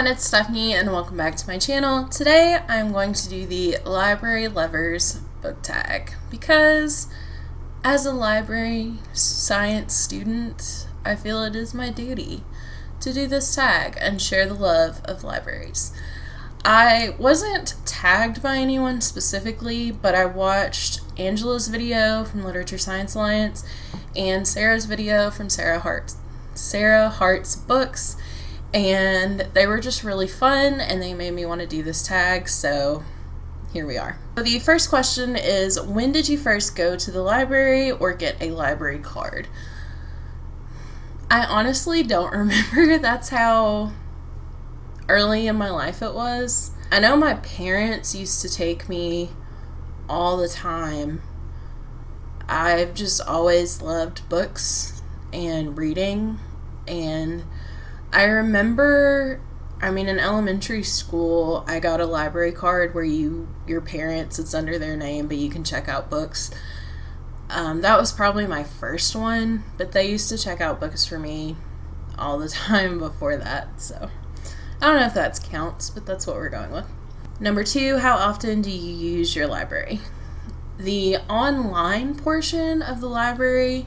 everyone, it's Stephanie and welcome back to my channel. Today I'm going to do the Library Lovers book tag because as a library science student, I feel it is my duty to do this tag and share the love of libraries. I wasn't tagged by anyone specifically, but I watched Angela's video from Literature Science Alliance and Sarah's video from Sarah Hart's books, and they were just really fun and they made me want to do this tag, so here we are. So the first question is, when did you first go to the library or get a library card? I honestly don't remember. That's how early in my life it was. I know my parents used to take me all the time. I've just always loved books and reading, and I remember, in elementary school, I got a library card where your parents, it's under their name, but you can check out books. That was probably my first one, but they used to check out books for me all the time before that, so I don't know if that counts, but that's what we're going with. Number 2, how often do you use your library? The online portion of the library,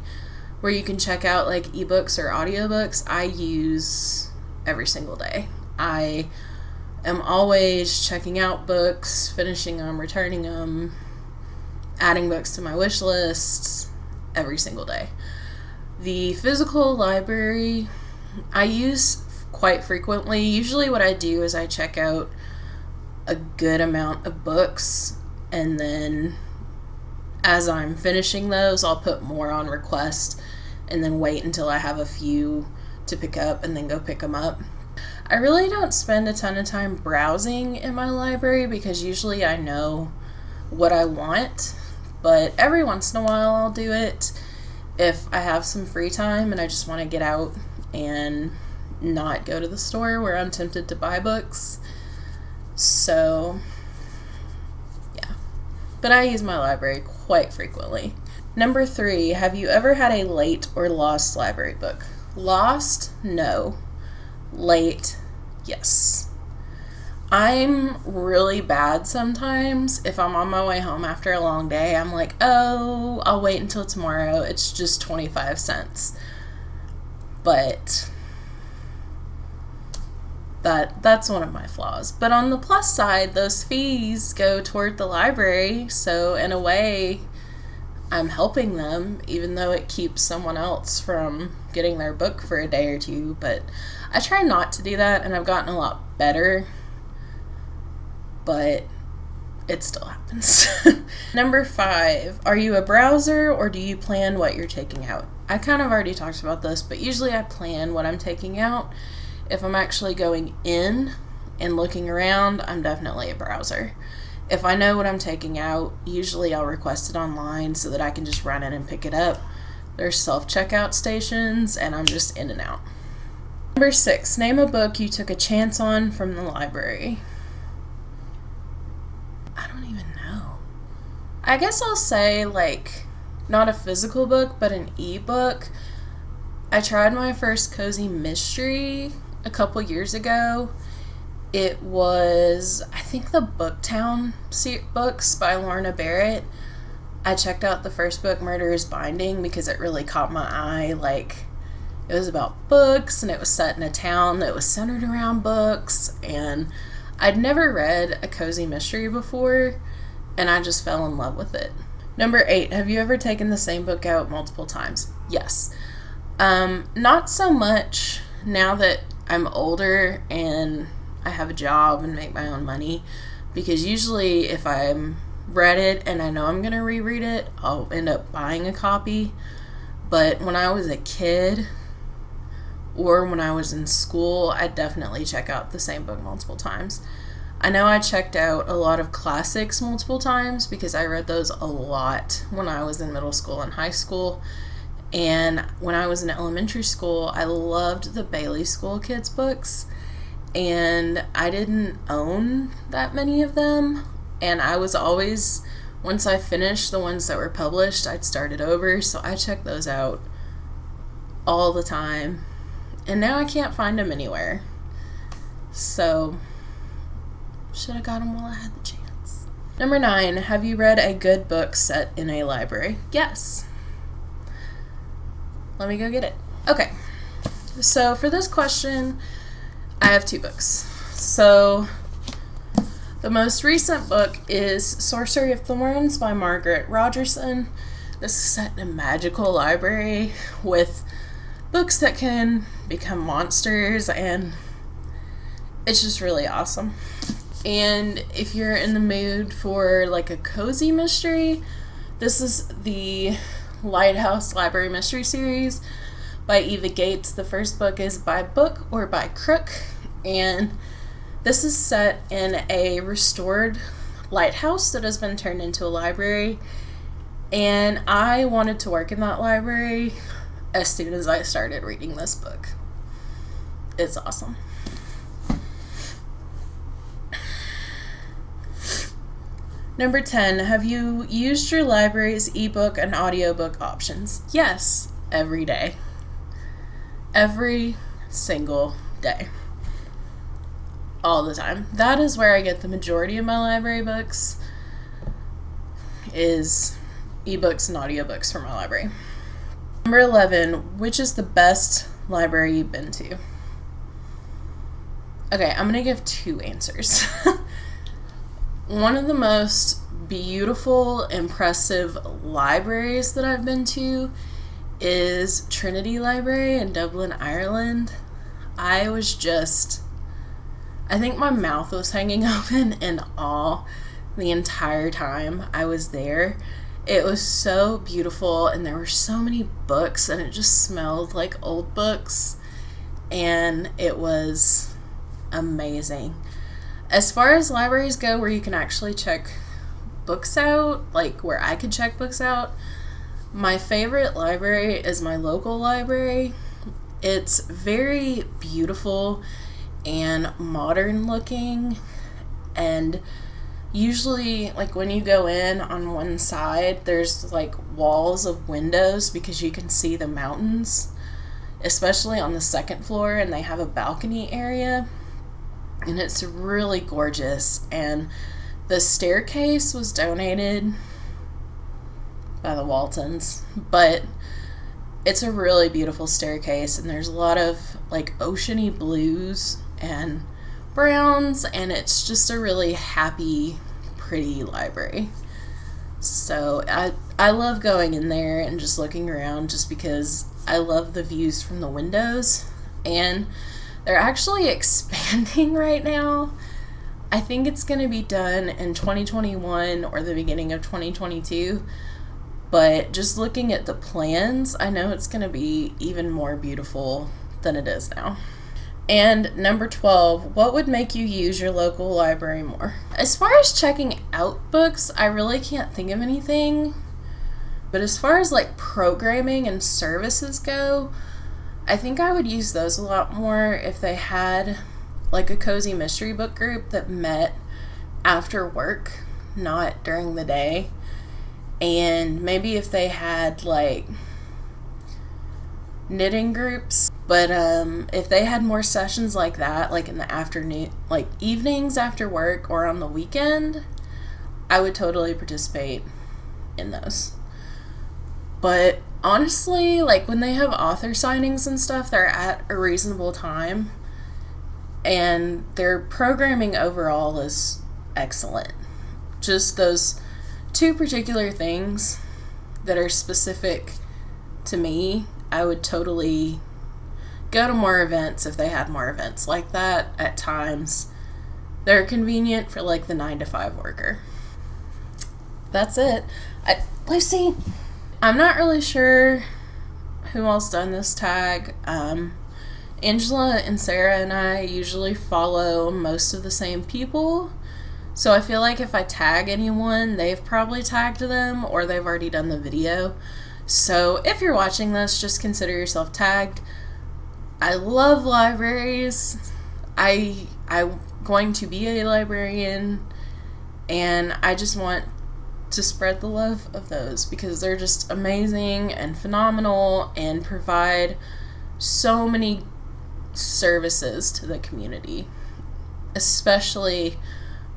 where you can check out like ebooks or audiobooks, I use every single day. I am always checking out books, finishing them, returning them, adding books to my wish lists every single day. The physical library I use quite frequently. Usually what I do is I check out a good amount of books, and then as I'm finishing those, I'll put more on request and then wait until I have a few to pick up and then go pick them up. I really don't spend a ton of time browsing in my library because usually I know what I want, but every once in a while I'll do it if I have some free time and I just want to get out and not go to the store where I'm tempted to buy books. So yeah, but I use my library quite frequently. Number 3, have you ever had a late or lost library book? Lost? No. Late? Yes. I'm really bad sometimes. If I'm on my way home after a long day, I'm like, oh, I'll wait until tomorrow. It's just 25 cents. But that's one of my flaws. But on the plus side, those fees go toward the library, so in a way I'm helping them, even though it keeps someone else from getting their book for a day or two. But I try not to do that, and I've gotten a lot better, but it still happens. Number 5, are you a browser or do you plan what you're taking out? I kind of already talked about this, but usually I plan what I'm taking out. If I'm actually going in and looking around, I'm definitely a browser. If I know what I'm taking out, usually I'll request it online so that I can just run in and pick it up. There's self-checkout stations, and I'm just in and out. Number 6, name a book you took a chance on from the library. I don't even know. I guess I'll say, not a physical book, but an ebook. I tried my first cozy mystery a couple years ago. It was, I think, the Booktown books by Lorna Barrett. I checked out the first book, Murder is Binding, because it really caught my eye. It was about books, and it was set in a town that was centered around books, and I'd never read a cozy mystery before, and I just fell in love with it. Number 8, have you ever taken the same book out multiple times? Yes. Not so much now that I'm older and I have a job and make my own money, because usually if I'm read it and I know I'm going to reread it, I'll end up buying a copy. But when I was a kid or when I was in school, I definitely check out the same book multiple times. I know I checked out a lot of classics multiple times because I read those a lot when I was in middle school and high school. And when I was in elementary school, I loved the Bailey School Kids books, and I didn't own that many of them, and I was always, once I finished the ones that were published, I'd start it over, so I checked those out all the time, and now I can't find them anywhere. So, should have got them while I had the chance. Number 9, have you read a good book set in a library? Yes. Let me go get it. Okay. So, for this question, I have 2 books. So, the most recent book is Sorcery of Thorns by Margaret Rogerson. This is set in a magical library with books that can become monsters, and it's just really awesome. And if you're in the mood for like a cozy mystery, this is the Lighthouse Library Mystery Series by Eva Gates. The first book is By Book or By Crook, and this is set in a restored lighthouse that has been turned into a library, and I wanted to work in that library as soon as I started reading this book. It's awesome. Number 10, have you used your library's ebook and audiobook options? Yes, every day. Every single day. All the time. That is where I get the majority of my library books, is ebooks and audiobooks from my library. Number 11, which is the best library you've been to? Okay, I'm going to give 2 answers. One of the most beautiful, impressive libraries that I've been to is Trinity Library in Dublin, Ireland. I think my mouth was hanging open in awe the entire time I was there. It was so beautiful, and there were so many books, and it just smelled like old books, and it was amazing. As far as libraries go where you can actually check books out, like where I could check books out, my favorite library is my local library. It's very beautiful and modern looking, and usually, like, when you go in on one side, there's like walls of windows because you can see the mountains, especially on the second floor, and they have a balcony area, and it's really gorgeous. And the staircase was donated by the Waltons, but it's a really beautiful staircase, and there's a lot of like oceany blues and browns, and it's just a really happy, pretty library. So I love going in there and just looking around, just because I love the views from the windows. And they're actually expanding right now. I think it's going to be done in 2021 or the beginning of 2022. But just looking at the plans, I know it's going to be even more beautiful than it is now. And number 12, what would make you use your local library more? As far as checking out books, I really can't think of anything. But as far as like programming and services go, I think I would use those a lot more if they had like a cozy mystery book group that met after work, not during the day. And maybe if they had like knitting groups, but if they had more sessions like that, like in the afternoon, like evenings after work or on the weekend, I would totally participate in those. But honestly, like when they have author signings and stuff, they're at a reasonable time, and their programming overall is excellent. Just those 2 particular things that are specific to me, I would totally go to more events if they had more events like that at times. They're convenient for like the 9-to-5 worker. That's it. Lucy, I'm not really sure who else done this tag. Angela and Sarah and I usually follow most of the same people. So I feel like if I tag anyone, they've probably tagged them or they've already done the video. So if you're watching this, just consider yourself tagged. I love libraries. I'm going to be a librarian, and I just want to spread the love of those because they're just amazing and phenomenal and provide so many services to the community. especially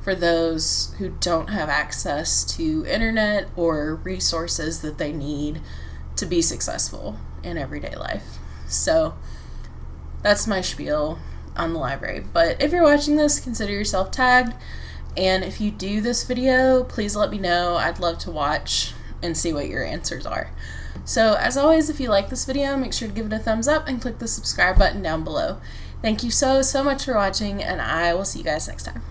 for those who don't have access to internet or resources that they need to be successful in everyday life. So that's my spiel on the library. But if you're watching this, consider yourself tagged. And if you do this video, please let me know. I'd love to watch and see what your answers are. So as always, if you like this video, make sure to give it a thumbs up and click the subscribe button down below. Thank you so much for watching, and I will see you guys next time.